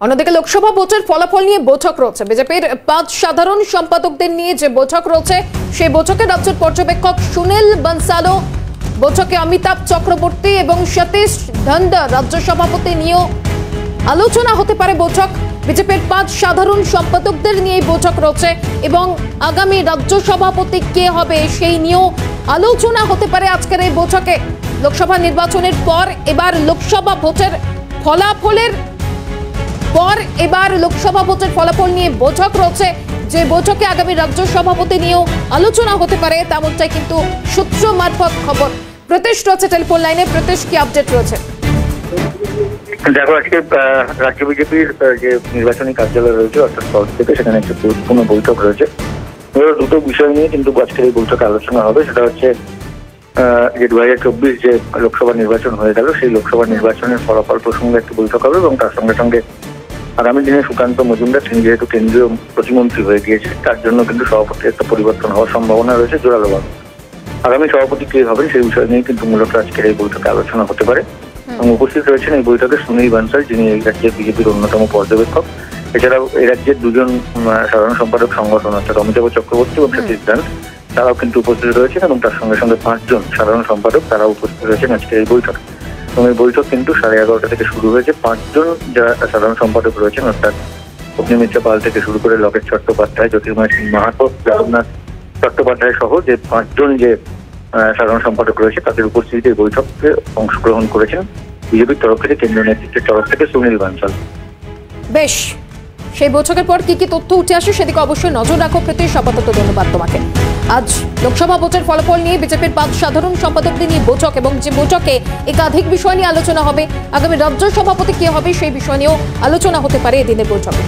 অন্যদিকে লোকসভা ভোটের ফলাফল নিয়ে বৈঠক রয়েছে। বিজেপির 5 সাধারণ সম্পাদকদের নিয়ে যে বৈঠক রয়েছে সেই বৈঠকে রাজ্যের পর্যবেক্ষক সুনীল বনসালো, বৈঠকে অমিতাভ চক্রবর্তী এবং সতীশ ধন্দা রাজ্য সভাপতি নিয়েও আলোচনা হতে পারে। বৈঠক বিজেপির 5 সাধারণ সম্পাদকদের নিয়ে বৈঠক রয়েছে এবং আগামী রাজ্য সভাপতি কে হবে সেই নিয়েও আলোচনা হতে পারে আজকের এই বৈঠকে। লোকসভা নির্বাচনের পর এবার লোকসভা ভোটের ফলাফল নিয়ে বৈঠক রয়েছে, যে বৈঠকে আগামী রাজ্য সভাপতি নিয়েও আলোচনা হতে পারে তেমনটাই কিন্তু সূত্র মারফত খবর। প্রতীশ রয়েছে টেলিফোন লাইনে। প্রতীশ, কি আপডেট রয়েছে? দেখো, আজকে রাজ্য বিজেপির যে নির্বাচনী কার্যালয় রয়েছে অর্থাৎ পদ থেকে সেখানে একটা গুরুত্বপূর্ণ বৈঠক রয়েছে। দুটো বিষয় নিয়ে কিন্তু আজকের এই বৈঠকে আলোচনা হবে। সেটা হচ্ছে যে 2024 যে লোকসভা নির্বাচন হয়ে গেল সেই লোকসভা নির্বাচনের ফলাফল প্রসঙ্গে একটি বৈঠক হবে এবং তার সঙ্গে সঙ্গে আগামী দিনে সুকান্ত মজুমদার তিনি যেহেতু কেন্দ্রীয় প্রতিমন্ত্রী হয়ে গিয়েছে তার জন্য কিন্তু সভাপতির একটা পরিবর্তন হওয়ার সম্ভাবনা রয়েছে জোরালোভাবে। আগামী সভাপতি কে হবেন সেই বিষয় নিয়ে কিন্তু মূলত আজকের এই বৈঠকে আলোচনা হতে পারে। এবং উপস্থিত রয়েছেন এই বৈঠকে সুনীল বনসাল, যিনি এই রাজ্যের বিজেপির অন্যতম পর্যবেক্ষক। এছাড়াও এই রাজ্যের দুজন সাধারণ সম্পাদক সংগঠন অর্থাৎ অমিতাভ চক্রবর্তী এবং সতীশ ধন্দা তারাও কিন্তু উপস্থিত রয়েছেন এবং তার সঙ্গে সঙ্গে 5 জন সাধারণ সম্পাদক তারাও উপস্থিত রয়েছেন আজকের এই বৈঠকে। এবং এই বৈঠক কিন্তু 11:30 থেকে শুরু হয়েছে। 5 জন যারা সাধারণ সম্পাদক রয়েছেন অর্থাৎ অগ্নিমিত্রা পাল থেকে শুরু করে লকেট চট্টোপাধ্যায়, জ্যোতির্ময় সিং মাহাতো, জগন্নাথ চট্টোপাধ্যায় সহ যে 5 জন যে সাধারণ সম্পাদক রয়েছে তাদের উপস্থিতিতে এই বৈঠকে অংশগ্রহণ করেছেন বিজেপির তরফ থেকে, কেন্দ্রীয় নেতৃত্বের তরফ থেকে সুনীল বনসাল। বেশ, সেই বৈঠকের পর কি কি তথ্য উঠে আসে সেদিকে অবশ্যই নজর রাখো। প্রীতিশ, আপাতত ধন্যবাদ তোমাকে। আজ লোকসভা ভোটের ফলাফল নিয়ে বিজেপির 5 সাধারণ সম্পাদকদের নিয়ে বৈঠক এবং যে বৈঠকে একাধিক বিষয় নিয়ে আলোচনা হবে। আগামী রাজ্য সভাপতি কে হবে সেই বিষয় নিয়েও আলোচনা হতে পারে এদিনের বৈঠকে।